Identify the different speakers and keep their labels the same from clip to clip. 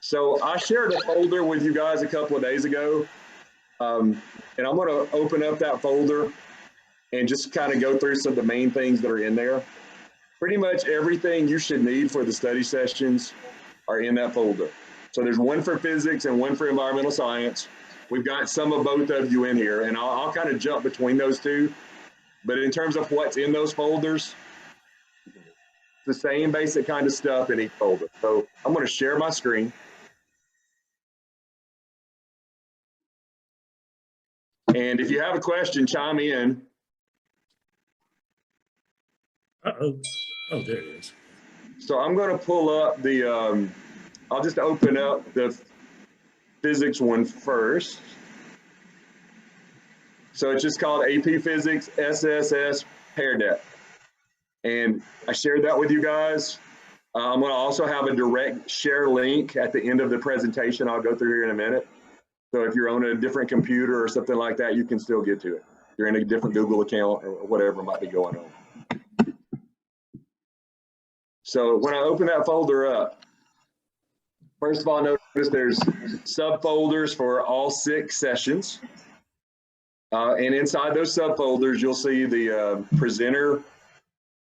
Speaker 1: So I shared a folder with you guys a couple of days ago, and I'm going to open up that folder and just kind of go through some of the main things that are in there. Pretty much everything you should need for the study sessions are in that folder. So there's one for physics and one for environmental science. We've got some of both of you in here, and I'll kind of jump between those two. But in terms of what's in those folders, the same basic kind of stuff in each folder. So I'm going to share my screen. And if you have a question, chime in.
Speaker 2: Uh-oh. Oh, there it is.
Speaker 1: So I'm going to pull up the, I'll just open up the physics one first. So it's just called AP Physics SSS Pear Deck. And I shared that with you guys. I'm going to also have a direct share link at the end of the presentation. I'll go through here in a minute. So if you're on a different computer or something like that, you can still get to it. If you're in a different Google account or whatever might be going on. So when I open that folder up, first of all, notice there's subfolders for all 6 sessions. And inside those subfolders, you'll see the presenter,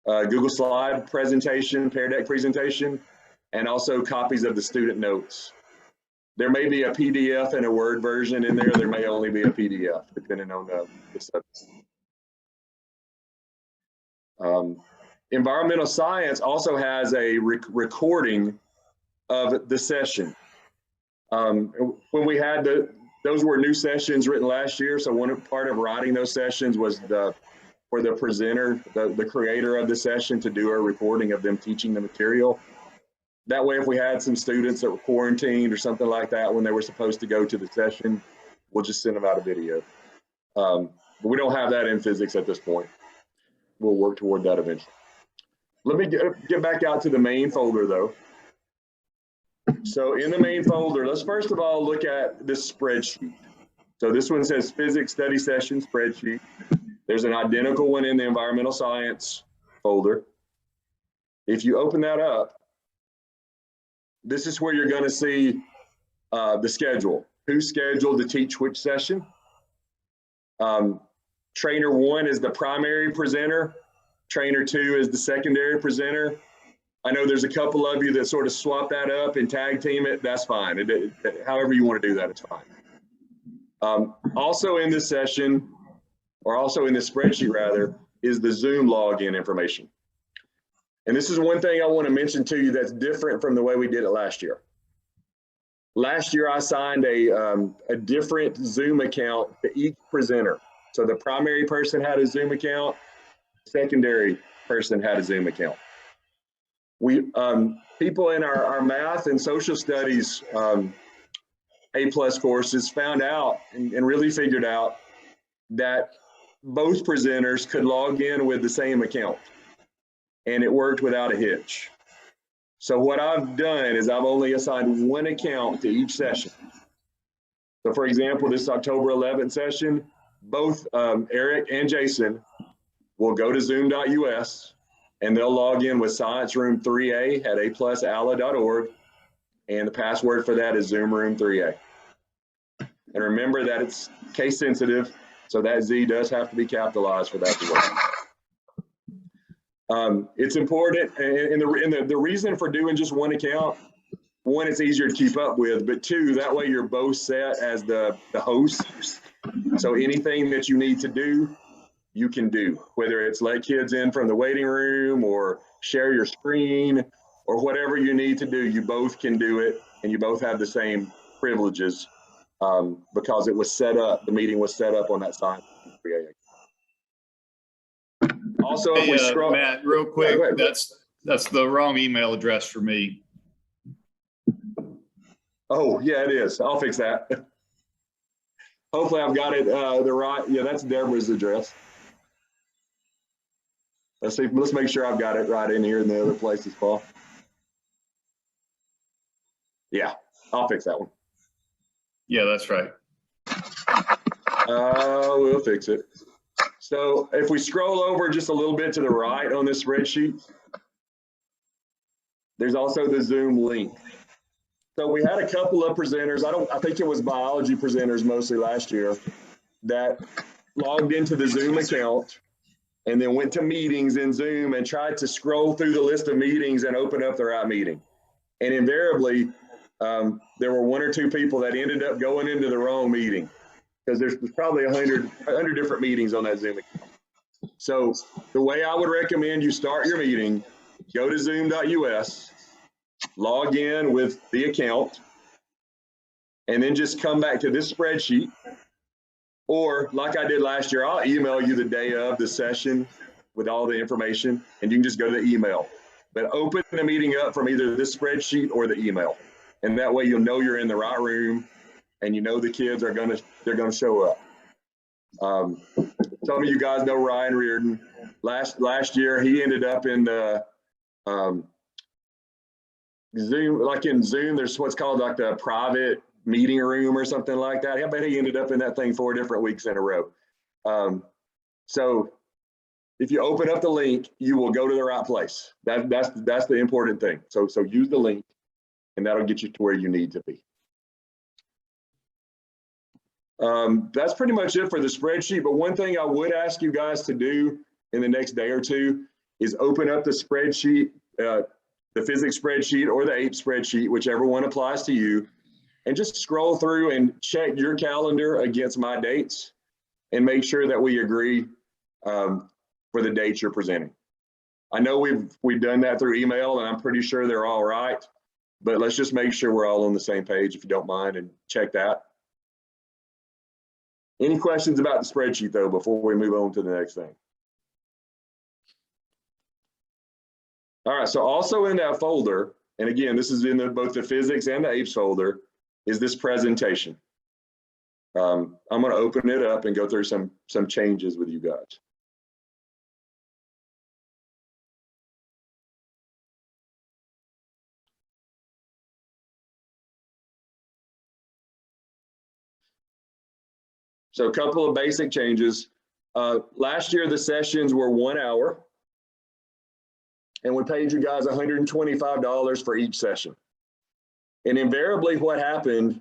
Speaker 1: Google Slide presentation, Pear Deck presentation, and also copies of the student notes. There may be a PDF and a Word version in there. There may only be a PDF, depending on the subject. Environmental science also has a recording of the session. When we had those were new sessions written last year. So one part of writing those sessions was for the presenter, the creator of the session, to do a recording of them teaching the material. That way, if we had some students that were quarantined or something like that when they were supposed to go to the session, we'll just send them out a video. But we don't have that in physics at this point. We'll work toward that eventually. Let me get back out to the main folder though. So in the main folder, let's first of all look at this spreadsheet. So this one says Physics Study Session Spreadsheet. There's an identical one in the environmental science folder. If you open that up, this is where you're going to see the schedule. Who's scheduled to teach which session? Trainer 1 is the primary presenter. Trainer 2 is the secondary presenter. I know there's a couple of you that sort of swap that up and tag team it. That's fine. However you want to do that, it's fine. Also in this session, or also in this spreadsheet rather, is the Zoom login information. And this is one thing I want to mention to you that's different from the way we did it last year. Last year, I assigned a different Zoom account to each presenter. So the primary person had a Zoom account, secondary person had a Zoom account. We people in our math and social studies A+ courses found out and really figured out that both presenters could log in with the same account, and it worked without a hitch. So what I've done is I've only assigned one account to each session. So for example, this October 11th session, both Eric and Jason will go to zoom.us and they'll log in with Science Room 3A at aplusala.org, and the password for that is ZoomRoom3A. And remember that it's case sensitive, so that Z does have to be capitalized for that to work. It's important, and the reason for doing just one account, one, it's easier to keep up with, but two, that way you're both set as the host. So anything that you need to do, you can do, whether it's let kids in from the waiting room or share your screen or whatever you need to do, you both can do it, and you both have the same privileges because it was set up, the meeting was set up on that side. Also, if we scroll,
Speaker 3: Matt, real quick, that's the wrong email address for me.
Speaker 1: Oh, yeah, it is. I'll fix that. Hopefully I've got it the right, yeah, that's Deborah's address. Let's see, let's make sure I've got it right in here in the other places, Paul. Yeah, I'll fix that one.
Speaker 3: Yeah, that's right.
Speaker 1: We'll fix it. So if we scroll over just a little bit to the right on this spreadsheet, there's also the Zoom link. So we had a couple of presenters. I think it was biology presenters mostly last year that logged into the Zoom account and then went to meetings in Zoom and tried to scroll through the list of meetings and open up the right meeting. And invariably, there were one or two people that ended up going into the wrong meeting because there's probably 100 different meetings on that Zoom account. So the way I would recommend you start your meeting, go to zoom.us, log in with the account, and then just come back to this spreadsheet. Or like I did last year, I'll email you the day of the session with all the information, and you can just go to the email. But open the meeting up from either this spreadsheet or the email. And that way you'll know you're in the right room and you know the kids are they're gonna show up. Some of you guys know Ryan Reardon. Last year, he ended up in the Zoom, like in Zoom, there's what's called like the private meeting room or something like that. I bet he ended up in that thing 4 different weeks in a row. So if you open up the link, you will go to the right place. That's the important thing. So use the link, and that'll get you to where you need to be. That's pretty much it for the spreadsheet. But one thing I would ask you guys to do in the next day or two is open up the spreadsheet, the physics spreadsheet or the ape spreadsheet, whichever one applies to you, and just scroll through and check your calendar against my dates and make sure that we agree for the dates you're presenting. I know we've done that through email, and I'm pretty sure they're all right, but let's just make sure we're all on the same page, if you don't mind, and check that. Any questions about the spreadsheet though, before we move on to the next thing? All right, so also in that folder, and again, this is in both the physics and the apes folder, is this presentation. I'm gonna open it up and go through some changes with you guys. So a couple of basic changes. Last year, the sessions were 1 hour, and we paid you guys $125 for each session. And invariably what happened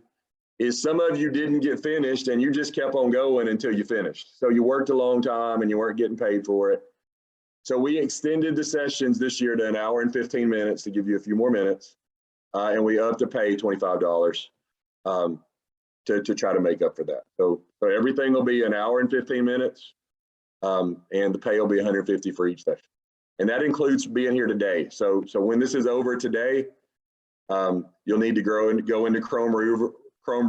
Speaker 1: is some of you didn't get finished and you just kept on going until you finished. So you worked a long time and you weren't getting paid for it. So we extended the sessions this year to 1 hour and 15 minutes to give you a few more minutes. And we upped to pay $25 to try to make up for that. So everything will be 1 hour and 15 minutes, and the pay will be $150 for each session. And that includes being here today. So when this is over today, you'll need to go into Chrome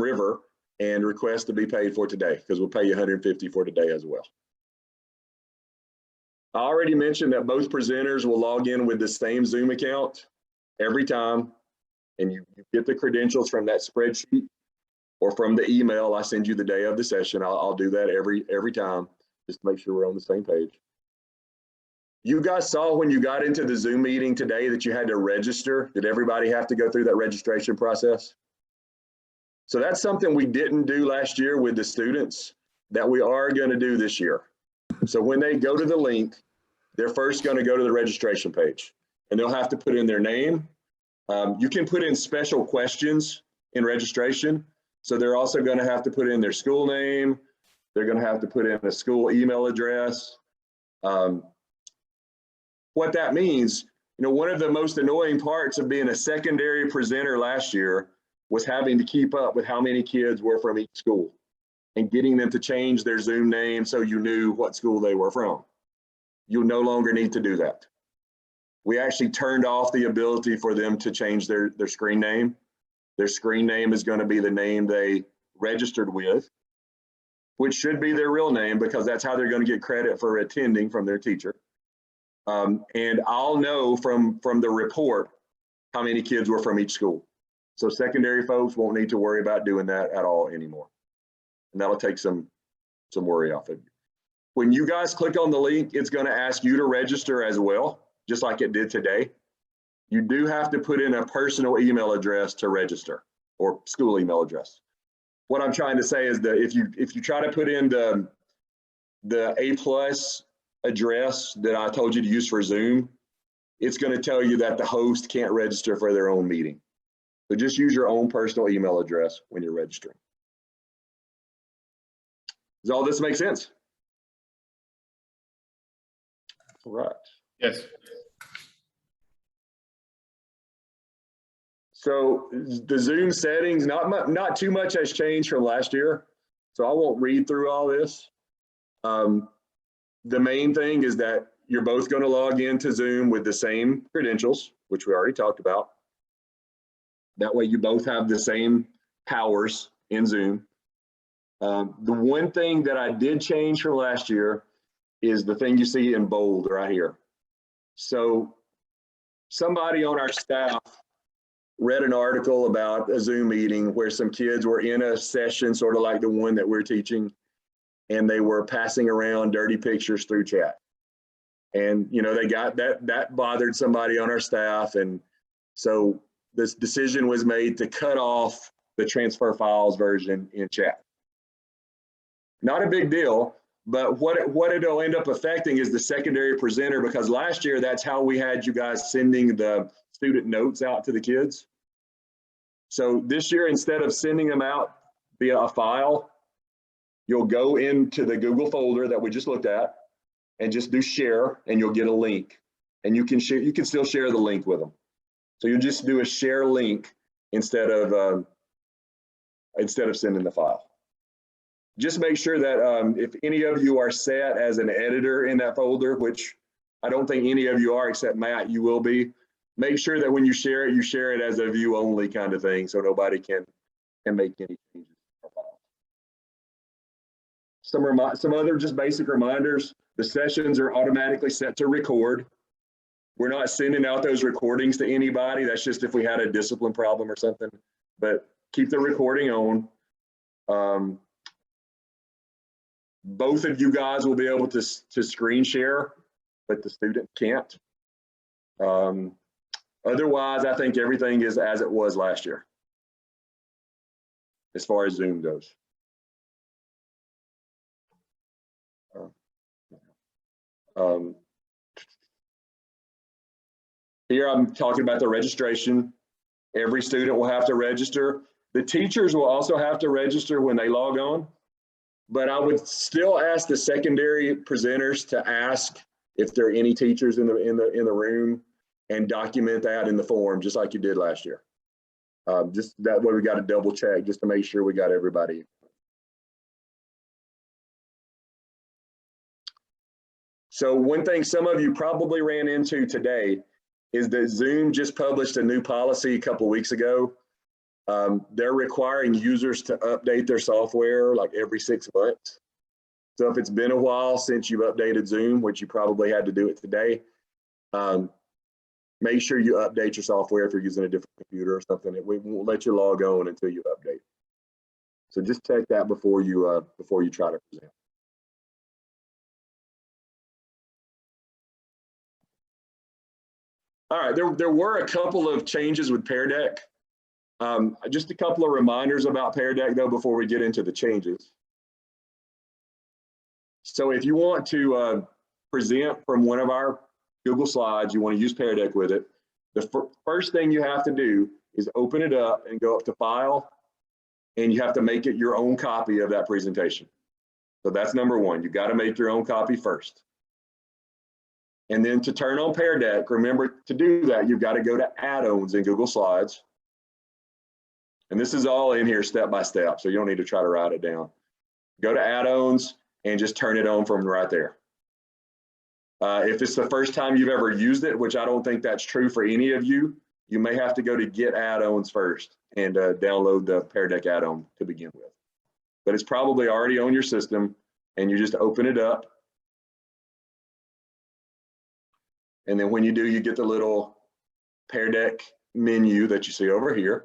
Speaker 1: River and request to be paid for today, because we'll pay you $150 for today as well. I already mentioned that both presenters will log in with the same Zoom account every time, and you get the credentials from that spreadsheet or from the email I send you the day of the session. I'll do that every time, just to make sure we're on the same page. You guys saw when you got into the Zoom meeting today that you had to register. Did everybody have to go through that registration process? So that's something we didn't do last year with the students that we are going to do this year. So when they go to the link, they're first going to go to the registration page, and they'll have to put in their name. You can put in special questions in registration. So they're also going to have to put in their school name. They're going to have to put in a school email address. What that means, one of the most annoying parts of being a secondary presenter last year was having to keep up with how many kids were from each school and getting them to change their Zoom name so you knew what school they were from. You'll no longer need to do that. We actually turned off the ability for them to change their screen name. Their screen name is going to be the name they registered with, which should be their real name, because that's how they're going to get credit for attending from their teacher. And I'll know from the report how many kids were from each school. So secondary folks won't need to worry about doing that at all anymore. And that'll take some worry off of you. When you guys click on the link, it's going to ask you to register as well, just like it did today. You do have to put in a personal email address to register, or school email address. What I'm trying to say is that if you try to put in the A+ address that I told you to use for Zoom, it's going to tell you that the host can't register for their own meeting. So just use your own personal email address when you're registering. Does all this make sense? All right.
Speaker 3: Yes.
Speaker 1: So the Zoom settings, not too much has changed from last year. So I won't read through all this. The main thing is that you're both going to log into Zoom with the same credentials, which we already talked about. That way you both have the same powers in Zoom. The one thing that I did change from last year is the thing you see in bold right here. So somebody on our staff read an article about a Zoom meeting where some kids were in a session, sort of like the one that we're teaching, and they were passing around dirty pictures through chat. And, you know, they got that bothered somebody on our staff. And so this decision was made to cut off the transfer files version in chat. Not a big deal, but what it'll end up affecting is the secondary presenter, because last year, that's how we had you guys sending the student notes out to the kids. So this year, instead of sending them out via a file, you'll go into the Google folder that we just looked at and just do share, and you'll get a link. And you can share, you can still share the link with them. So you'll just do a share link instead of sending the file. Just make sure that if any of you are set as an editor in that folder, which I don't think any of you are except Matt, you will be, make sure that when you share it as a view only kind of thing, so nobody can make any changes. Some other just basic reminders: the sessions are automatically set to record. We're not sending out those recordings to anybody. That's just if we had a discipline problem or something, but keep the recording on. Both of you guys will be able to screen share, but the student can't. Otherwise, I think everything is as it was last year, as far as Zoom goes. Here I'm talking about the registration. Every student will have to register. The teachers will also have to register when they log on, but I would still ask the secondary presenters to ask if there are any teachers in the room and document that in the form, just like you did last year. Just that way we got to double check just to make sure we got everybody. So one thing some of you probably ran into today is that Zoom just published a new policy a couple of weeks ago. They're requiring users to update their software like every 6 months. So if it's been a while since you've updated Zoom, which you probably had to do it today, make sure you update your software if you're using a different computer or something. We won't let you log on until you update. So just check that before you try to present. All right, there were a couple of changes with Pear Deck. Just a couple of reminders about Pear Deck though before we get into the changes. So if you want to present from one of our Google Slides, you want to use Pear Deck with it, the first thing you have to do is open it up and go up to File, and you have to make it your own copy of that presentation. So that's number one. You got to make your own copy first. And then to turn on Pear Deck, remember to do that, you've got to go to Add-ons in Google Slides. And this is all in here step by step, so you don't need to try to write it down. Go to Add-ons and just turn it on from right there. If it's the first time you've ever used it, which I don't think that's true for any of you, you may have to go to Get Add-ons first and download the Pear Deck add-on to begin with. But it's probably already on your system, and you just open it up. And then when you do, you get the little Pear Deck menu that you see over here.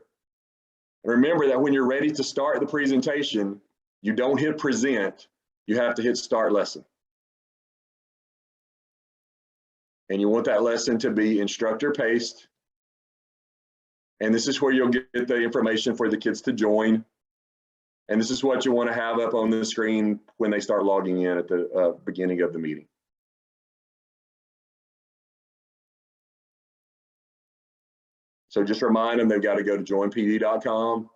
Speaker 1: Remember that when you're ready to start the presentation, you don't hit present, you have to hit start lesson. And you want that lesson to be instructor paced. And this is where you'll get the information for the kids to join. And this is what you want to have up on the screen when they start logging in at the beginning of the meeting. So just remind them they've got to go to joinpd.com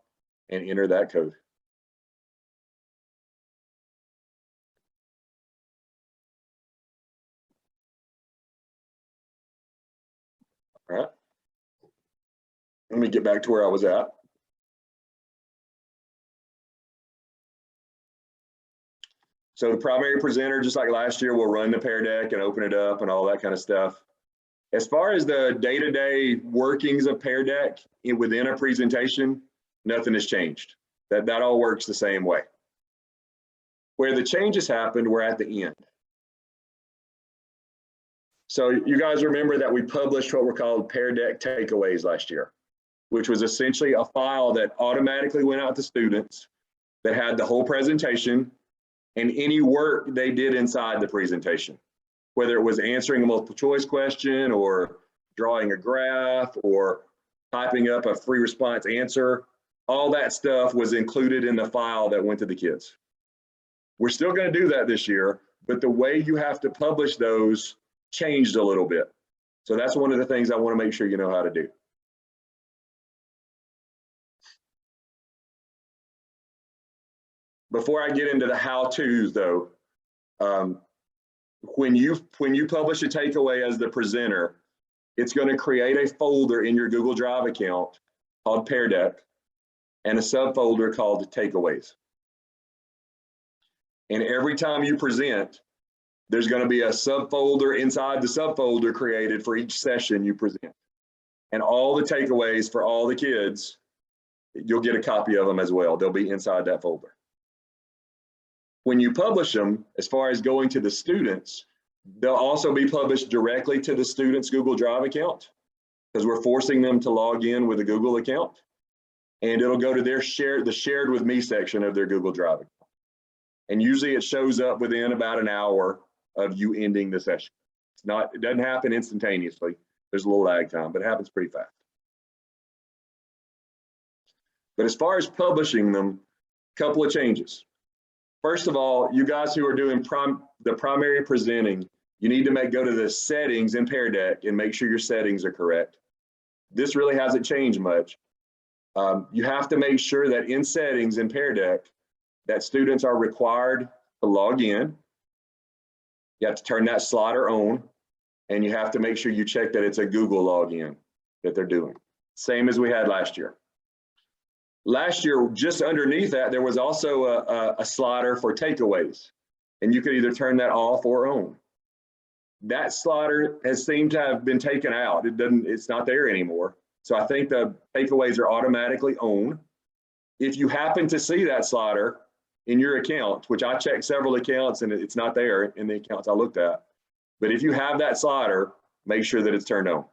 Speaker 1: and enter that code. All right. Let me get back to where I was at. So the primary presenter, just like last year, will run the Pear Deck and open it up and all that kind of stuff. As far as the day-to-day workings of Pear Deck within a presentation, nothing has changed. That all works the same way. Where the changes happened, we're at the end. So you guys remember that we published what were called Pear Deck takeaways last year, which was essentially a file that automatically went out to students that had the whole presentation and any work they did inside the presentation, whether it was answering a multiple choice question or drawing a graph or typing up a free response answer. All that stuff was included in the file that went to the kids. We're still going to do that this year, but the way you have to publish those changed a little bit. So that's one of the things I want to make sure you know how to do. Before I get into the how-tos though, when you publish a takeaway as the presenter, it's going to create a folder in your Google Drive account called Pear Deck and a subfolder called Takeaways. And every time you present, there's going to be a subfolder inside the subfolder created for each session you present. And all the takeaways for all the kids, you'll get a copy of them as well. They'll be inside that folder. When you publish them, as far as going to the students, they'll also be published directly to the students' Google Drive account because we're forcing them to log in with a Google account. And it'll go to their the shared with me section of their Google Drive account. And usually it shows up within about an hour of you ending the session. It doesn't happen instantaneously. There's a little lag time, but it happens pretty fast. But as far as publishing them, a couple of changes. First of all, you guys who are doing the primary presenting, you need to go to the settings in Pear Deck and make sure your settings are correct. This really hasn't changed much. You have to make sure that in settings in Pear Deck, that students are required to log in. You have to turn that slider on, and you have to make sure you check that it's a Google login that they're doing. Same as we had last year. Last year, just underneath that, there was also a slider for takeaways, and you could either turn that off or on. That slider has seemed to have been taken out. It's not there anymore. So I think the takeaways are automatically on. If you happen to see that slider in your account, which I checked several accounts and it's not there in the accounts I looked at, but if you have that slider, make sure that it's turned on.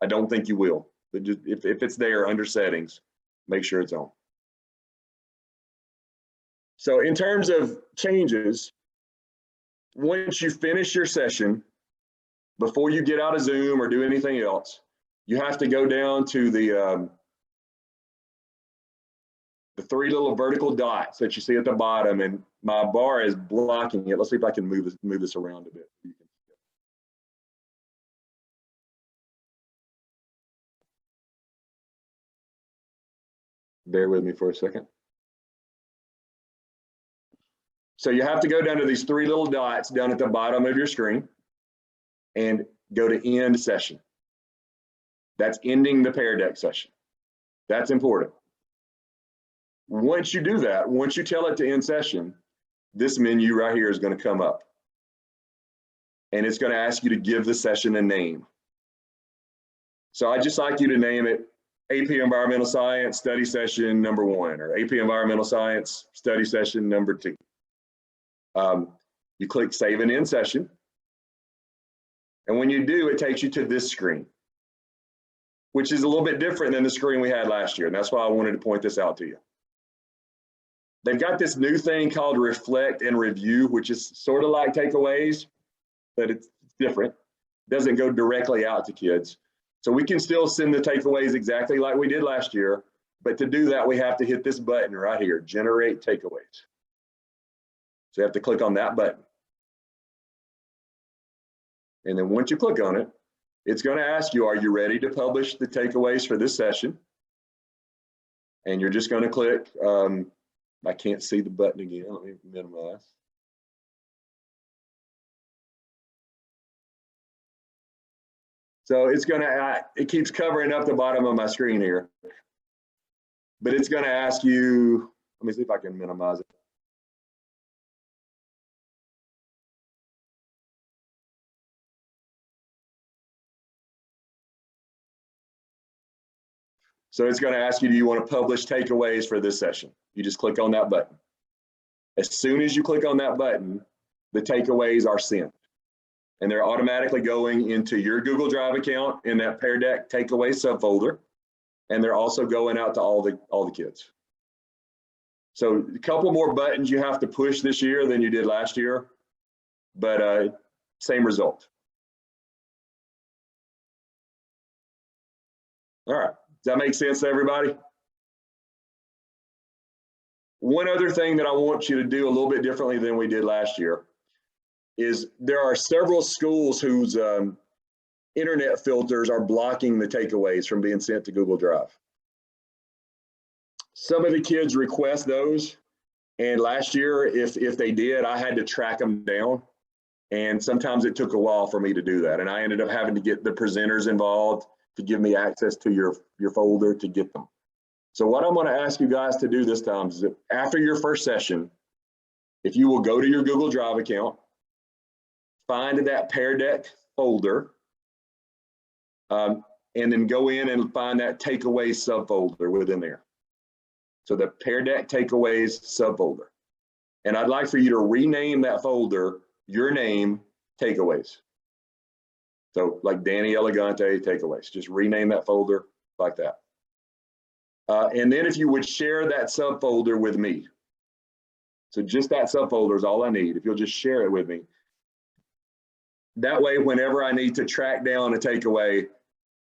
Speaker 1: I don't think you will, but just if it's there under settings, make sure it's on. So in terms of changes, once you finish your session, before you get out of Zoom or do anything else, you have to go down to the three little vertical dots that you see at the bottom, and my bar is blocking it. Let's see if I can move this around a bit. Bear with me for a second. So you have to go down to these three little dots down at the bottom of your screen and go to end session. That's ending the Pear Deck session. That's important. Once you do that, once you tell it to end session, this menu right here is going to come up. And it's going to ask you to give the session a name. So I'd just like you to name it AP Environmental Science Study Session number 1 or AP Environmental Science Study Session number 2. You click Save and End Session. And when you do, it takes you to this screen, which is a little bit different than the screen we had last year. And that's why I wanted to point this out to you. They've got this new thing called Reflect and Review, which is sort of like takeaways, but it's different. It doesn't go directly out to kids. So we can still send the takeaways exactly like we did last year, but to do that, we have to hit this button right here, Generate Takeaways. So you have to click on that button. And then once you click on it, It's going to ask you, are you ready to publish the takeaways for this session? And you're just going to click, I can't see the button again. Let me minimize. So it's going to, it keeps covering up the bottom of my screen here. But it's going to ask you, let me see if I can minimize it. So it's going to ask you, do you want to publish takeaways for this session? You just click on that button. As soon as you click on that button, the takeaways are sent. And they're automatically going into your Google Drive account in that Pear Deck takeaway subfolder. And they're also going out to all the kids. So a couple more buttons you have to push this year than you did last year, but same result. All right, does that make sense to everybody? One other thing that I want you to do a little bit differently than we did last year is there are several schools whose internet filters are blocking the takeaways from being sent to Google Drive. Some of the kids request those, and last year, if they did, I had to track them down, and sometimes it took a while for me to do that, and I ended up having to get the presenters involved to give me access to your folder to get them. So what I'm going to ask you guys to do this time is that after your first session, if you will go to your Google Drive account, find that Pear Deck folder, and then go in and find that takeaway subfolder within there. So the Pear Deck takeaways subfolder. And I'd like for you to rename that folder, your name, takeaways. So like Danny Elegante takeaways, just rename that folder like that. And then if you would share that subfolder with me. So just that subfolder is all I need. If you'll just share it with me. That way, whenever I need to track down a takeaway,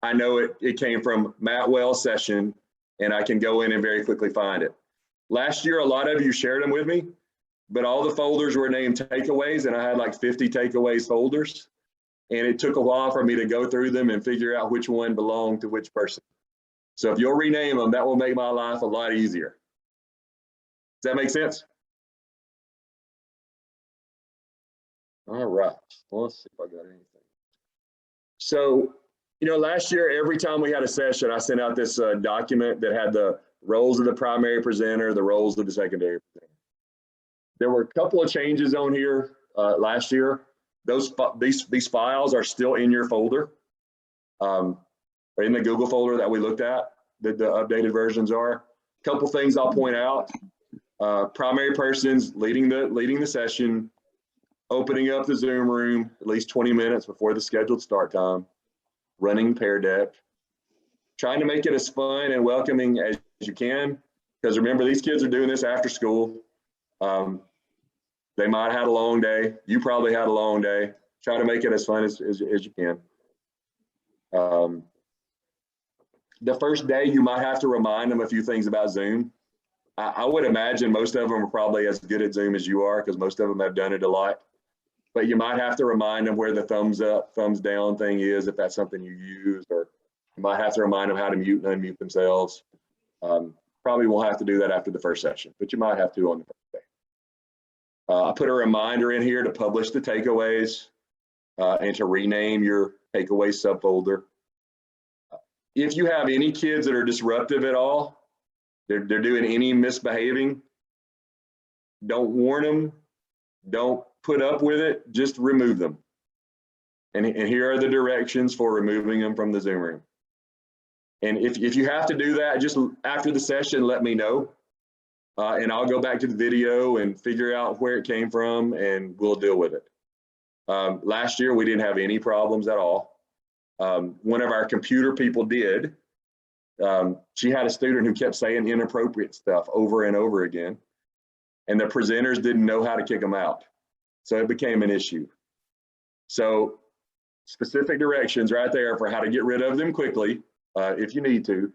Speaker 1: I know it came from Matt Wells' session, and I can go in and very quickly find it. Last year, a lot of you shared them with me, but all the folders were named takeaways, and I had like 50 takeaways folders. And it took a while for me to go through them and figure out which one belonged to which person. So if you'll rename them, that will make my life a lot easier. Does that make sense? All right, well, let's see if I got anything. So, you know, last year, every time we had a session, I sent out this document that had the roles of the primary presenter, the roles of the secondary presenter. There were a couple of changes on here last year. These files are still in your folder, or in the Google folder that we looked at, that the updated versions are. A couple things I'll point out. Primary persons leading the session, opening up the Zoom room at least 20 minutes before the scheduled start time, running Pear Deck, trying to make it as fun and welcoming as you can, because remember, these kids are doing this after school. They might have had a long day. You probably had a long day. Try to make it as fun as you can. The first day, you might have to remind them a few things about Zoom. I would imagine most of them are probably as good at Zoom as you are, because most of them have done it a lot. But you might have to remind them where the thumbs up, thumbs down thing is, if that's something you use, or you might have to remind them how to mute and unmute themselves. Probably won't have to do that after the first session, but you might have to on the first day. I put a reminder in here to publish the takeaways and to rename your takeaways subfolder. If you have any kids that are disruptive at all, they're doing any misbehaving, don't warn them, don't put up with it, just remove them. And here are the directions for removing them from the Zoom room. And if you have to do that, just after the session, let me know. And I'll go back to the video and figure out where it came from, and we'll deal with it. Last year, we didn't have any problems at all. One of our computer people did. She had a student who kept saying inappropriate stuff over and over again, and the presenters didn't know how to kick them out. So it became an issue. So specific directions right there for how to get rid of them quickly, if you need to.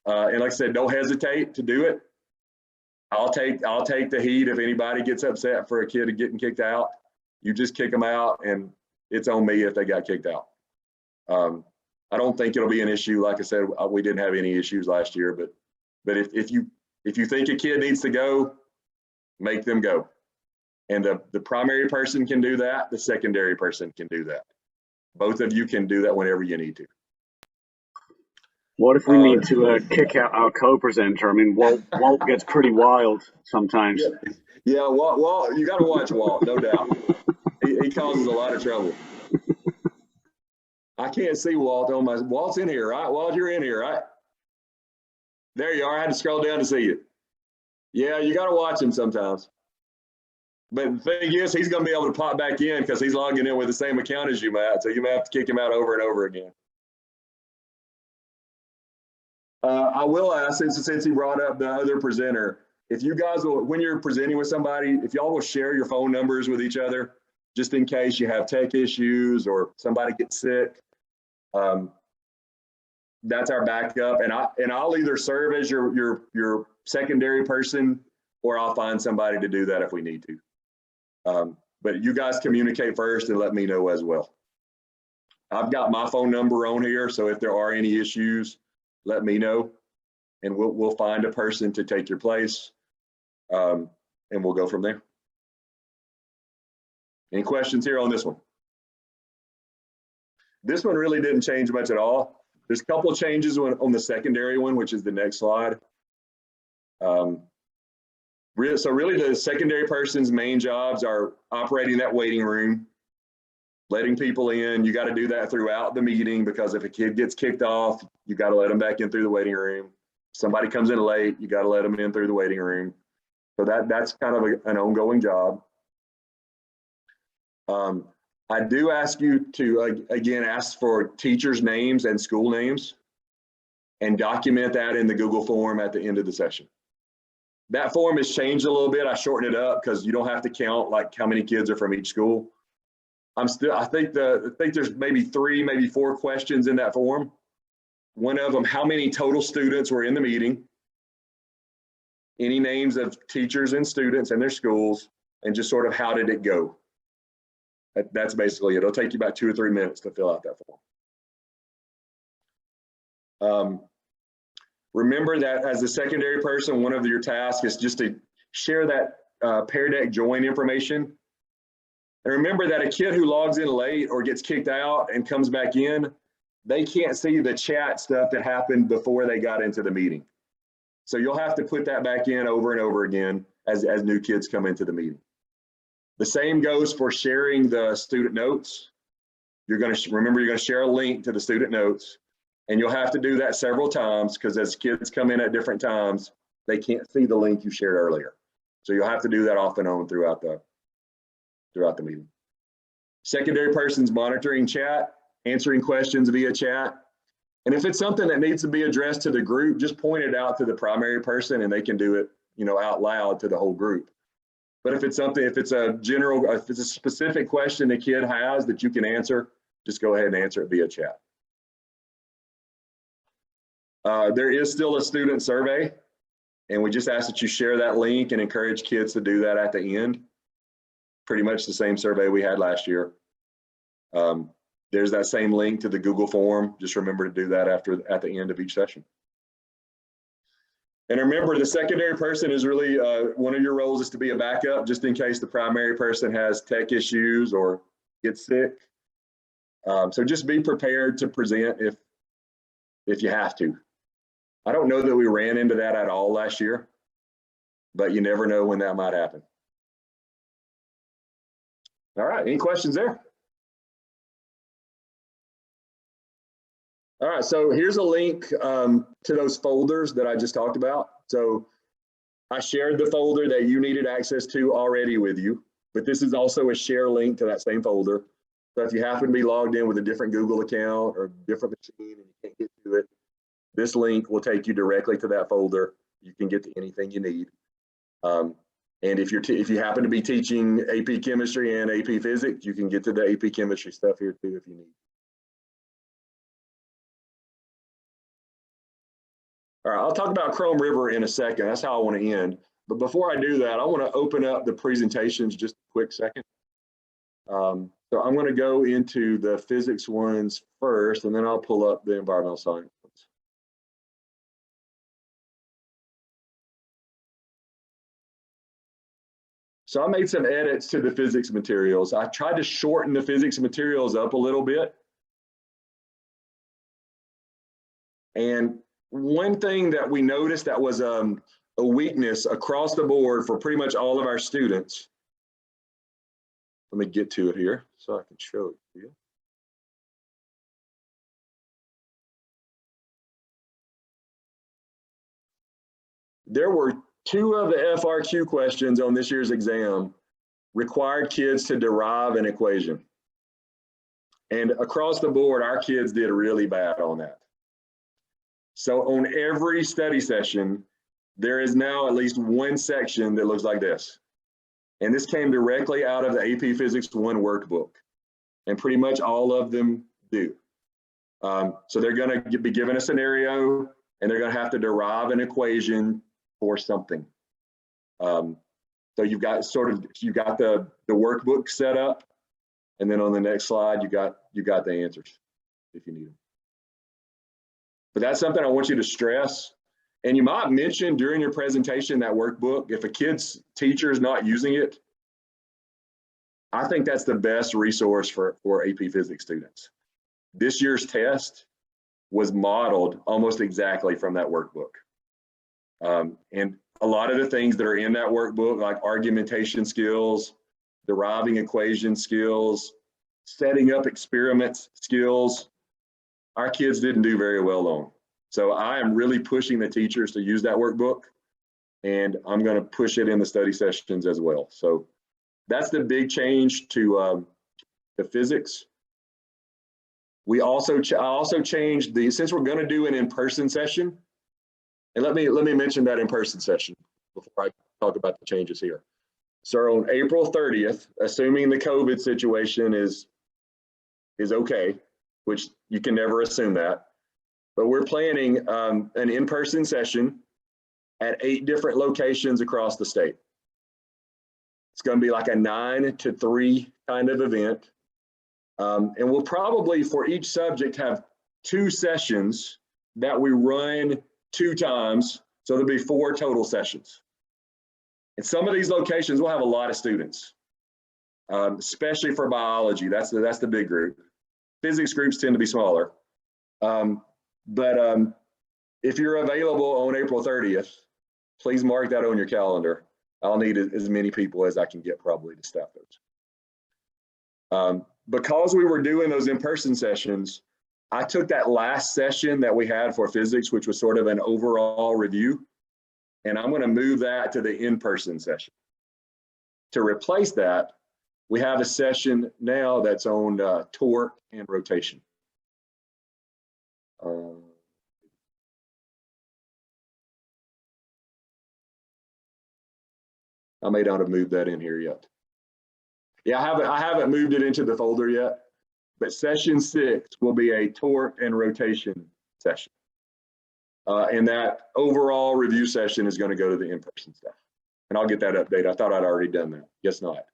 Speaker 1: And like I said, don't hesitate to do it. I'll take the heat if anybody gets upset for a kid getting kicked out. You just kick them out, and it's on me if they got kicked out. I don't think it'll be an issue. Like I said, we didn't have any issues last year, but if you think a kid needs to go, make them go. And the primary person can do that. The secondary person can do that. Both of you can do that whenever you need to.
Speaker 4: What if we need to kick out our co-presenter? I mean, Walt gets pretty wild sometimes.
Speaker 1: Yeah, Walt, you got to watch Walt, no doubt. He causes a lot of trouble. I can't see Walt on my. Walt's in here, right? Walt, you're in here, right? There you are. I had to scroll down to see you. Yeah, you got to watch him sometimes. But the thing is, he's going to be able to pop back in because he's logging in with the same account as you, Matt. So you may have to kick him out over and over again. I will ask, since he brought up the other presenter, if you guys will, when you're presenting with somebody, if y'all will share your phone numbers with each other, just in case you have tech issues or somebody gets sick. That's our backup, and I'll either serve as your secondary person, or I'll find somebody to do that if we need to. But you guys communicate first and let me know as well. I've got my phone number on here, so if there are any issues, let me know, and we'll find a person to take your place, and we'll go from there. Any questions here on this one? This one really didn't change much at all. There's a couple of changes on the secondary one, which is the next slide. So really the secondary person's main jobs are operating that waiting room, letting people in. You got to do that throughout the meeting, because if a kid gets kicked off, you got to let them back in through the waiting room. Somebody comes in late, you got to let them in through the waiting room. So that's kind of an ongoing job. I do ask you to, again, ask for teachers' names and school names and document that in the Google form at the end of the session. That form has changed a little bit. I shortened it up because you don't have to count like how many kids are from each school. I think there's maybe 3, maybe 4 questions in that form. One of them, how many total students were in the meeting? Any names of teachers and students and their schools, and just sort of how did it go? That's basically it. It'll take you about 2 or 3 minutes to fill out that form. Remember that as a secondary person, one of your tasks is just to share that Pear Deck join information. And remember that a kid who logs in late or gets kicked out and comes back in, they can't see the chat stuff that happened before they got into the meeting. So you'll have to put that back in over and over again as new kids come into the meeting. The same goes for sharing the student notes. You're going to share a link to the student notes, and you'll have to do that several times, because as kids come in at different times, they can't see the link you shared earlier. So you'll have to do that off and on throughout the meeting. Secondary person's monitoring chat, answering questions via chat. And if it's something that needs to be addressed to the group, just point it out to the primary person and they can do it, out loud to the whole group. But if it's a specific question the kid has that you can answer, just go ahead and answer it via chat. There is still a student survey, and we just ask that you share that link and encourage kids to do that at the end. Pretty much the same survey we had last year. There's that same link to the Google form. Just remember to do that at the end of each session. And remember, the secondary person is really, one of your roles is to be a backup, just in case the primary person has tech issues or gets sick. So just be prepared to present if you have to. I don't know that we ran into that at all last year, but you never know when that might happen. All right, any questions there? All right, so here's a link to those folders that I just talked about. So I shared the folder that you needed access to already with you, but this is also a share link to that same folder. So if you happen to be logged in with a different Google account or different machine and you can't get to it, this link will take you directly to that folder. You can get to anything you need. And if you happen to be teaching AP Chemistry and AP Physics, you can get to the AP Chemistry stuff here too if you need. All right, I'll talk about Chrome River in a second. That's how I want to end. But before I do that, I want to open up the presentations just a quick second. So I'm going to go into the physics ones first, and then I'll pull up the environmental science ones. So I made some edits to the physics materials. I tried to shorten the physics materials up a little bit. And one thing that we noticed that was a weakness across the board for pretty much all of our students. Let me get to it here so I can show it to you. There were 2 of the FRQ questions on this year's exam required kids to derive an equation. And across the board, our kids did really bad on that. So on every study session, there is now at least one section that looks like this. And this came directly out of the AP Physics 1 workbook. And pretty much all of them do. So they're going to be given a scenario, and they're going to have to derive an equation for something. So you've got the workbook set up, and then on the next slide, you got the answers if you need them. But that's something I want you to stress. And you might mention during your presentation that workbook, if a kid's teacher is not using it, I think that's the best resource for AP Physics students. This year's test was modeled almost exactly from that workbook. And a lot of the things that are in that workbook, like argumentation skills, deriving equation skills, setting up experiments skills, our kids didn't do very well on. So I am really pushing the teachers to use that workbook, and I'm going to push it in the study sessions as well. So that's the big change to the physics. I also changed since we're going to do an in-person session, and let me mention that in-person session before I talk about the changes here. So on April 30th, assuming the COVID situation is okay, which you can never assume that, but we're planning an in-person session at 8 different locations across the state. It's going to be like a 9 to 3 kind of event. And we'll probably, for each subject, have 2 sessions that we run 2 times. So there'll be 4 total sessions. And some of these locations will have a lot of students, especially for biology. That's the big group. Physics groups tend to be smaller. But if you're available on April 30th, please mark that on your calendar. I'll need as many people as I can get probably to staff those. Because we were doing those in-person sessions, I took that last session that we had for physics, which was sort of an overall review, and I'm going to move that to the in-person session. To replace that, we have a session now that's on torque and rotation. I may not have moved that in here yet. Yeah, I haven't moved it into the folder yet, but session 6 will be a torque and rotation session. And that overall review session is going to go to the in-person staff. And I'll get that update. I thought I'd already done that. Guess not.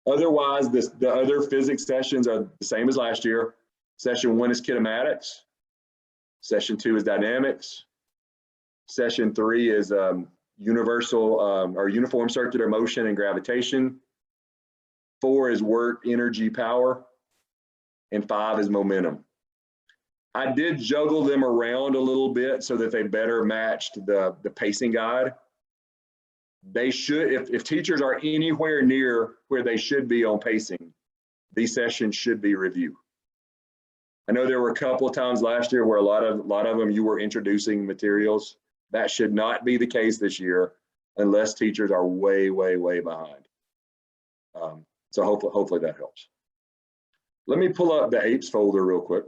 Speaker 1: Otherwise, the other physics sessions are the same as last year. Session 1 is kinematics. Session 2 is dynamics. Session 3 is universal or uniform circular motion and gravitation. 4 is work, energy, power. And 5 is momentum. I did juggle them around a little bit so that they better matched the pacing guide. They should, if teachers are anywhere near where they should be on pacing, these sessions should be review. I know there were a couple of times last year where a lot of them you were introducing materials. That should not be the case this year unless teachers are way, way, way behind. So hopefully that helps. Let me pull up the apes folder real quick.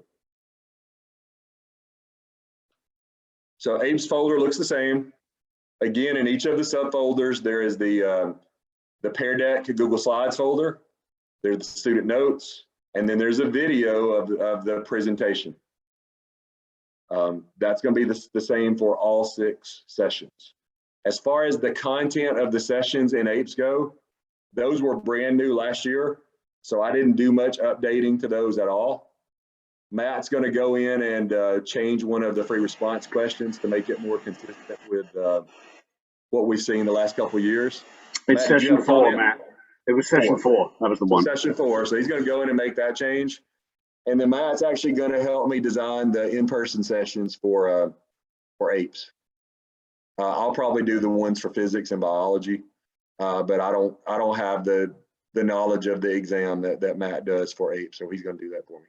Speaker 1: So apes folder looks the same. Again, in each of the subfolders, there is the Pear Deck Google Slides folder. There's the student notes, and then there's a video of the presentation. That's going to be the same for all 6 sessions. As far as the content of the sessions in apes go, those were brand new last year. So I didn't do much updating to those at all. Matt's going to go in and change one of the free response questions to make it more consistent with what we've seen the last couple of years.
Speaker 4: It's
Speaker 1: Matt, did you
Speaker 4: session
Speaker 1: have a
Speaker 4: 4,
Speaker 1: comment?
Speaker 4: Matt. It was session 4. That was the
Speaker 1: So
Speaker 4: one.
Speaker 1: session 4. So he's going to go in and make that change. And then Matt's actually going to help me design the in-person sessions for apes. I'll probably do the ones for physics and biology, but I don't have the knowledge of the exam that Matt does for apes, so he's going to do that for me.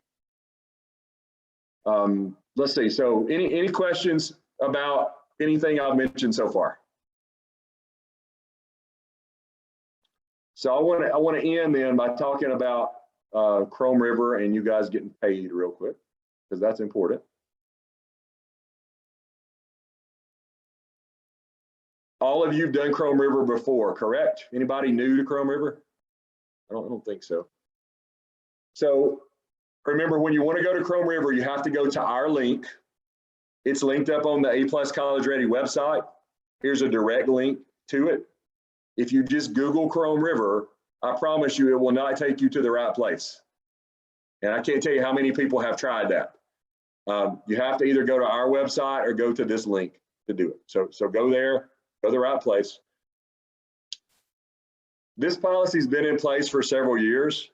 Speaker 1: Let's see. So any questions about anything I've mentioned so far? So I want to end then by talking about Chrome River and you guys getting paid real quick, because that's important. All of you have done Chrome River before, correct? Anybody new to Chrome River? I don't think so. So remember, when you want to go to Chrome River, you have to go to our link. It's linked up on the A+ College Ready website. Here's a direct link to it. If you just Google Chrome River, I promise you it will not take you to the right place. And I can't tell you how many people have tried that. You have to either go to our website or go to this link to do it. So go there, go to the right place. This policy's been in place for several years,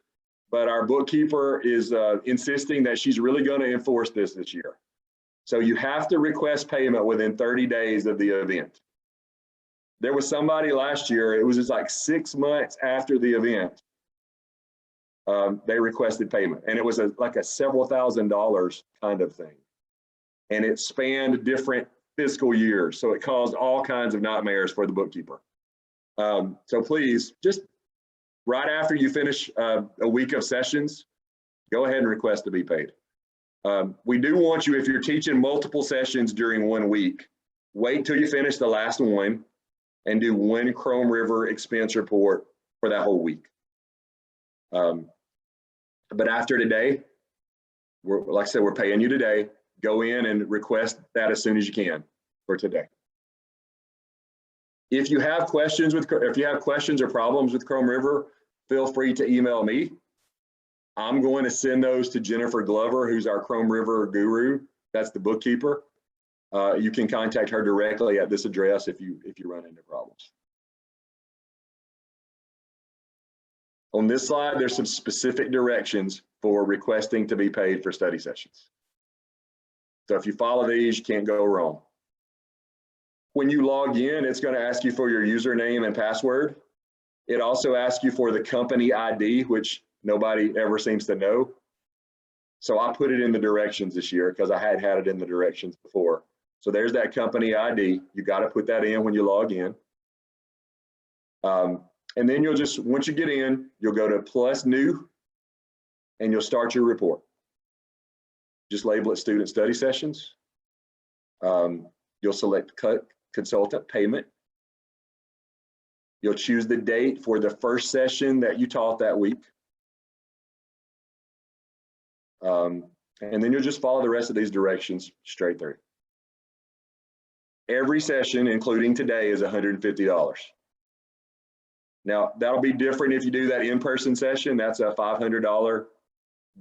Speaker 1: but our bookkeeper is insisting that she's really going to enforce this year. So you have to request payment within 30 days of the event. There was somebody last year, it was just like 6 months after the event, they requested payment. And it was like a several $1,000s kind of thing. And it spanned different fiscal years. So it caused all kinds of nightmares for the bookkeeper. So please, just right after you finish a week of sessions, go ahead and request to be paid. We do want you, if you're teaching multiple sessions during 1 week, wait till you finish the last one and do one Chrome River expense report for that whole week. But after today, like I said, we're paying you today. Go in and request that as soon as you can for today. If you have questions or problems with Chrome River, feel free to email me. I'm going to send those to Jennifer Glover, who's our Chrome River guru. That's the bookkeeper. You can contact her directly at this address if you run into problems. On this slide, there's some specific directions for requesting to be paid for study sessions. So if you follow these, you can't go wrong. When you log in, it's going to ask you for your username and password. It also asks you for the company ID, which nobody ever seems to know. So I put it in the directions this year because I had it in the directions before. So there's that company ID. You got to put that in when you log in. And then you'll just, once you get in, you'll go to Plus New and you'll start your report. Just label it Student Study Sessions. You'll select Consultant Payment. You'll choose the date for the first session that you taught that week. And then you'll just follow the rest of these directions straight through. Every session, including today, is $150. Now, that'll be different if you do that in-person session. That's a $500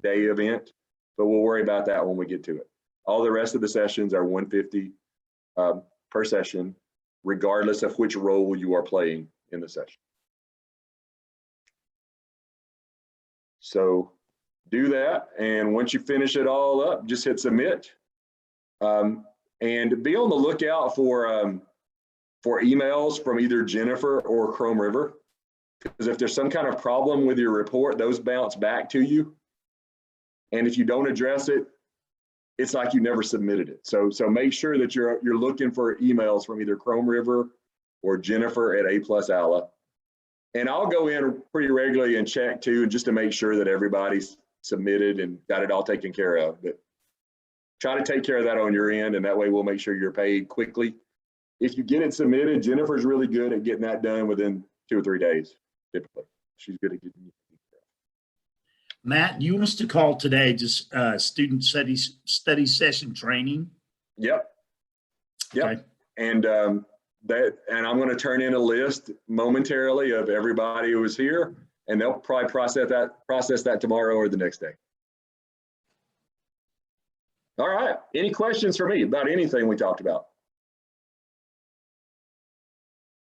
Speaker 1: day event, but we'll worry about that when we get to it. All the rest of the sessions are $150 per session, regardless of which role you are playing in the session. So do that, and once you finish it all up, just hit submit. And be on the lookout for emails from either Jennifer or Chrome River, because if there's some kind of problem with your report, those bounce back to you. And if you don't address it, it's like you never submitted it. So make sure that you're looking for emails from either Chrome River or Jennifer at A+ ALA. And I'll go in pretty regularly and check too, just to make sure that everybody's submitted and got it all taken care of. But try to take care of that on your end, and that way we'll make sure you're paid quickly. If you get it submitted, Jennifer's really good at getting that done within 2 or 3 days, typically. She's good at getting it.
Speaker 2: Matt, you want us to call today just student study session training?
Speaker 1: Yep.
Speaker 2: Okay.
Speaker 1: And I'm going to turn in a list momentarily of everybody who was here, and they'll probably process that tomorrow or the next day. All right. Any questions for me about anything we talked about?